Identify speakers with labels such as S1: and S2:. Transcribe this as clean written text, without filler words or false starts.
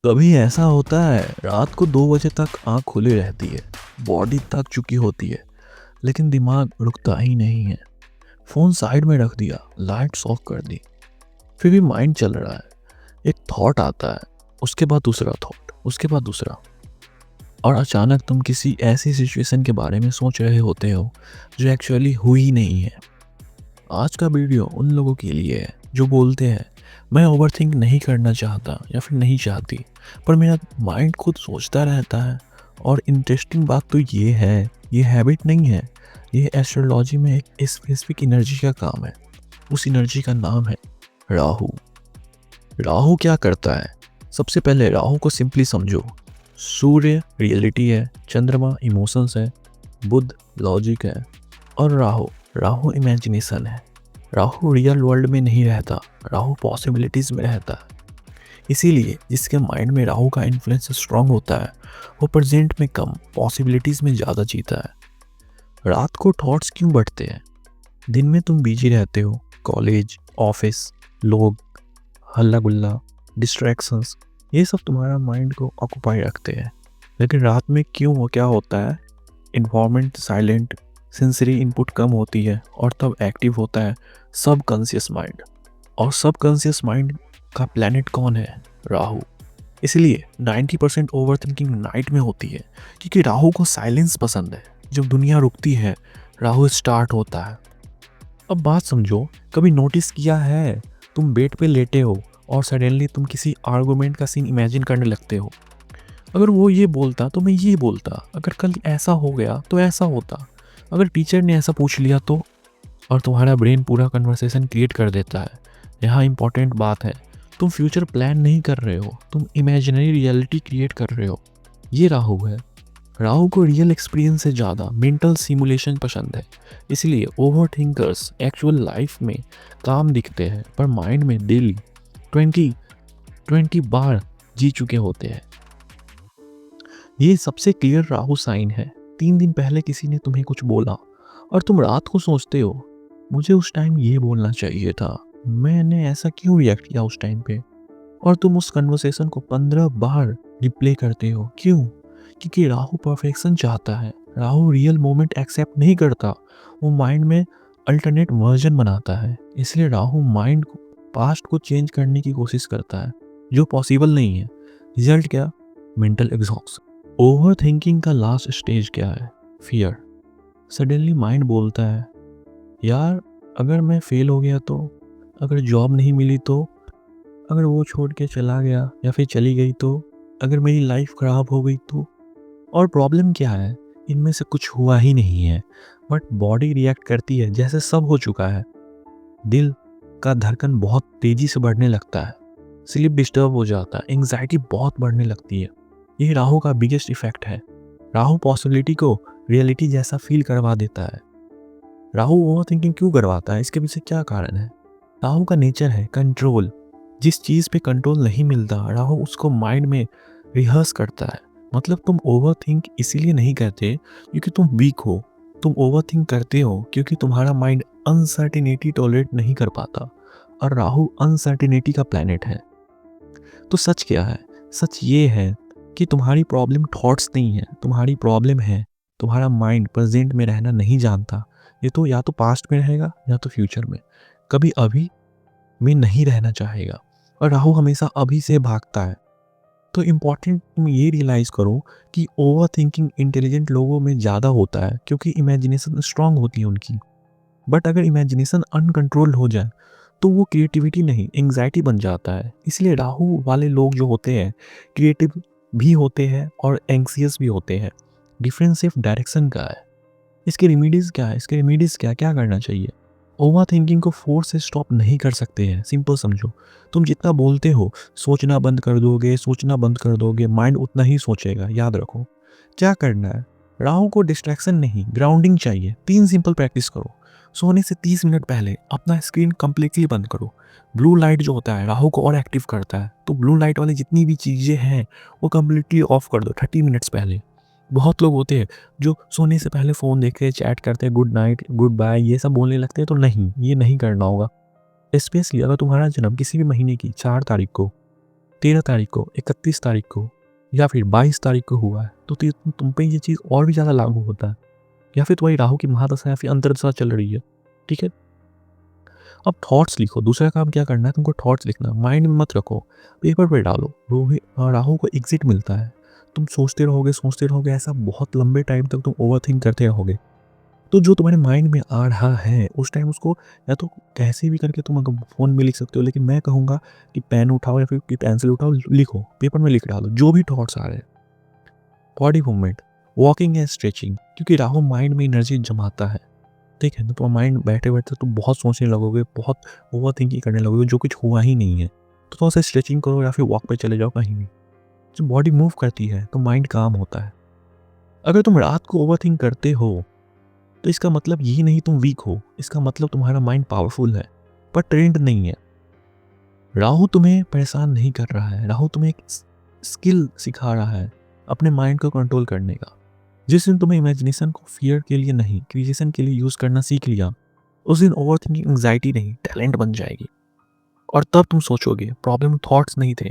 S1: कभी ऐसा होता है रात को 2 बजे तक आंख खुली रहती है, बॉडी थक चुकी होती है, लेकिन दिमाग रुकता ही नहीं है। फोन साइड में रख दिया, लाइट्स ऑफ कर दी, फिर भी माइंड चल रहा है। एक थॉट आता है, उसके बाद दूसरा थॉट, उसके बाद दूसरा, और अचानक तुम किसी ऐसी सिचुएशन के बारे में सोच रहे होते हो जो एक्चुअली हुई नहीं है। आज का वीडियो उन लोगों के लिए है जो बोलते हैं मैं ओवरथिंक नहीं करना चाहता या फिर नहीं चाहती, पर मेरा माइंड खुद सोचता रहता है। और इंटरेस्टिंग बात तो ये है, ये हैबिट नहीं है, ये एस्ट्रोलॉजी में एक स्पेसिफिक एनर्जी का काम है। उस एनर्जी का नाम है राहु। राहु क्या करता है? सबसे पहले राहु को सिंपली समझो। सूर्य रियलिटी है, चंद्रमा इमोशंस है, बुध लॉजिक है, और राहु राहु इमेजिनेशन है। राहु रियल वर्ल्ड में नहीं रहता, राहु पॉसिबिलिटीज में रहता है। इसीलिए जिसके माइंड में राहु का इन्फ्लुएंस स्ट्रांग होता है वो प्रेजेंट में कम, पॉसिबिलिटीज में ज़्यादा जीता है। रात को थॉट्स क्यों बढ़ते हैं? दिन में तुम बिजी रहते हो, कॉलेज, ऑफिस, लोग, हल्ला गुल्ला, डिस्ट्रैक्शंस, ये सब तुम्हारा माइंड को ऑक्यूपाई रखते हैं। लेकिन रात में क्यों हो क्या होता है? इन्वायरमेंट साइलेंट, सेंसरी इनपुट कम होती है, और तब एक्टिव होता है सब कॉन्शियस माइंड। और सब कॉन्शियस माइंड का प्लैनेट कौन है? राहु। इसलिए 90% ओवर थिंकिंग नाइट में होती है, क्योंकि राहु को साइलेंस पसंद है। जब दुनिया रुकती है राहु स्टार्ट होता है। अब बात समझो, कभी नोटिस किया है तुम बेड पे लेटे हो और सडनली तुम किसी आर्गुमेंट का सीन इमेजिन करने लगते हो। अगर वो ये बोलता तो मैं ये बोलता, अगर कल ऐसा हो गया तो ऐसा होता, अगर टीचर ने ऐसा पूछ लिया तो। और तुम्हारा ब्रेन पूरा कन्वर्सेशन क्रिएट कर देता है। यहाँ इंपॉर्टेंट बात है, तुम फ्यूचर प्लान नहीं कर रहे हो, तुम इमेजिनरी रियलिटी क्रिएट कर रहे हो। ये राहु है। राहु को रियल एक्सपीरियंस से ज़्यादा मेंटल सिमुलेशन पसंद है। इसलिए ओवर थिंकर्स एक्चुअल लाइफ में काम दिखते हैं, पर माइंड में डेली 20 बार जी चुके होते हैं। ये सबसे क्लियर राहु साइन है। 3 दिन पहले किसी ने तुम्हें कुछ बोला और तुम रात को सोचते हो मुझे उस टाइम ये बोलना चाहिए था, मैंने ऐसा क्यों रिएक्ट किया उस टाइम पे। और तुम उस कन्वर्सेशन को 15 बार रिप्ले करते हो। क्यों? क्योंकि राहु परफेक्शन चाहता है। राहु रियल मोमेंट एक्सेप्ट नहीं करता, वो माइंड में अल्टरनेट वर्जन बनाता है। इसलिए राहु माइंड को पास्ट को चेंज करने की कोशिश करता है, जो पॉसिबल नहीं है। रिजल्ट क्या? Mental exhaust. ओवर थिंकिंग का लास्ट स्टेज क्या है? फियर। सडनली माइंड बोलता है यार अगर मैं फेल हो गया तो, अगर जॉब नहीं मिली तो, अगर वो छोड़ के चला गया या फिर चली गई तो, अगर मेरी लाइफ ख़राब हो गई तो। और प्रॉब्लम क्या है? इनमें से कुछ हुआ ही नहीं है, बट बॉडी रिएक्ट करती है जैसे सब हो चुका है। दिल का धड़कन बहुत तेज़ी से बढ़ने लगता है, स्लीप डिस्टर्ब हो जाता है, एंग्जाइटी बहुत बढ़ने लगती है। ये राहु का बिगेस्ट इफेक्ट है। राहु पॉसिबिलिटी को रियलिटी जैसा फील करवा देता है। राहु ओवर थिंकिंग क्यों करवाता है? इसके पीछे क्या कारण है? राहु का नेचर है कंट्रोल। जिस चीज़ पे कंट्रोल नहीं मिलता राहु उसको माइंड में रिहर्स करता है। मतलब तुम ओवर थिंक इसीलिए नहीं करते क्योंकि तुम वीक हो, तुम ओवर थिंक करते हो क्योंकि तुम्हारा माइंड अनसर्टिनिटी टॉलरेट नहीं कर पाता, और राहु अनसर्टिनिटी का प्लैनेट है। तो सच क्या है? सच ये है कि तुम्हारी प्रॉब्लम थॉट्स नहीं है, तुम्हारी प्रॉब्लम है तुम्हारा माइंड प्रेजेंट में रहना नहीं जानता। ये तो या तो पास्ट में रहेगा या तो फ्यूचर में, कभी अभी में नहीं रहना चाहेगा। और राहु हमेशा अभी से भागता है। तो इम्पॉर्टेंट तुम ये रियलाइज़ करो कि ओवर थिंकिंग इंटेलिजेंट लोगों में ज़्यादा होता है क्योंकि इमेजिनेशन स्ट्रांग होती है उनकी। बट अगर इमेजिनेशन अनकंट्रोल्ड हो जाए तो वो क्रिएटिविटी नहीं, एंग्जाइटी बन जाता है। इसलिए राहु वाले लोग जो होते हैं क्रिएटिव भी होते हैं और एंग्जियस भी होते हैं। डिफरेंस सिर्फ डायरेक्शन का है। इसके रेमेडीज़ क्या है? इसके रेमेडीज़ क्या करना चाहिए? ओवर थिंकिंग को फोर्स से स्टॉप नहीं कर सकते हैं। सिंपल समझो, तुम जितना बोलते हो सोचना बंद कर दोगे, सोचना बंद कर दोगे, माइंड उतना ही सोचेगा। याद रखो क्या करना है। राहु को डिस्ट्रैक्शन नहीं, ग्राउंडिंग चाहिए। 3 सिंपल प्रैक्टिस करो। सोने से 30 मिनट पहले अपना स्क्रीन कंप्लीटली बंद करो। ब्लू लाइट जो होता है राहु को और एक्टिव करता है, तो ब्लू लाइट वाली जितनी भी चीज़ें हैं वो कंप्लीटली ऑफ कर दो 30 मिनट्स पहले। बहुत लोग होते हैं जो सोने से पहले फ़ोन देख के चैट करते हैं, गुड नाइट, गुड बाय, ये सब बोलने लगते हैं। तो नहीं, ये नहीं करना होगा। स्पेशली अगर तुम्हारा जन्म किसी भी महीने की 4 तारीख को 13 तारीख को, 31 तारीख को या फिर 22 तारीख को हुआ है, तो तुम पे ये चीज़ और भी ज़्यादा लागू होता है। या फिर तुम्हारी राहु की महादशा या फिर अंतर्दशा चल रही है, ठीक है? अब थॉट्स लिखो, दूसरा काम क्या करना है तुमको, थॉट्स लिखना, माइंड में मत रखो, पेपर पे डालो। राहु को एग्ज़िट मिलता है। तुम सोचते रहोगे, ऐसा बहुत लंबे टाइम तक तुम ओवरथिंक करते रहोगे। तो जो तुम्हारे माइंड में आ रहा है, उस टाइम उसको या तो कैसे भी करके तुम अगर फ़ोन में लिख सकते हो, लेकिन मैं कहूँगा कि पेन उठाओ या फिर कि पेंसिल उठाओ, लिखो, पेपर में लिख डालो, जो भी थॉट्स आ रहे हैं। Body movement, walking and stretching, क्योंकि राहु माइंड में एनर्जी जमाता है, ठीक है? तो तुम्हारा माइंड बैठे-बैठे तुम बहुत सोचने लगोगे, बहुत ओवरथिंकिंग करने लगोगे, जो कुछ हुआ ही नहीं है। तो थोड़ा-सा स्ट्रेचिंग करो या फिर वॉक पे चले जाओ कहीं भी। जब बॉडी मूव करती है, तो माइंड काम होता है। अगर तुम रात को ओवरथिंक करते हो, तो इसका मतलब ये नहीं तुम वीक हो, इसका मतलब तुम्हारा माइंड पावरफुल है, पर ट्रेंड नहीं है। राहु तुम्हें परेशान नहीं कर रहा है, राहु तुम्हें एक स्किल सिखा रहा है, अपने माइंड को कंट्रोल करने का। जिस दिन तुम्हें इमेजिनेशन को फ़ियर के लिए नहीं, क्रिएशन के लिए यूज़ करना सीख लिया, उस दिन ओवरथिंकिंग एंग्ज़ायटी नहीं, टैलेंट बन जाएगी। और तब तुम सोचोगे, प्रॉब्लम थॉट्स नहीं थे,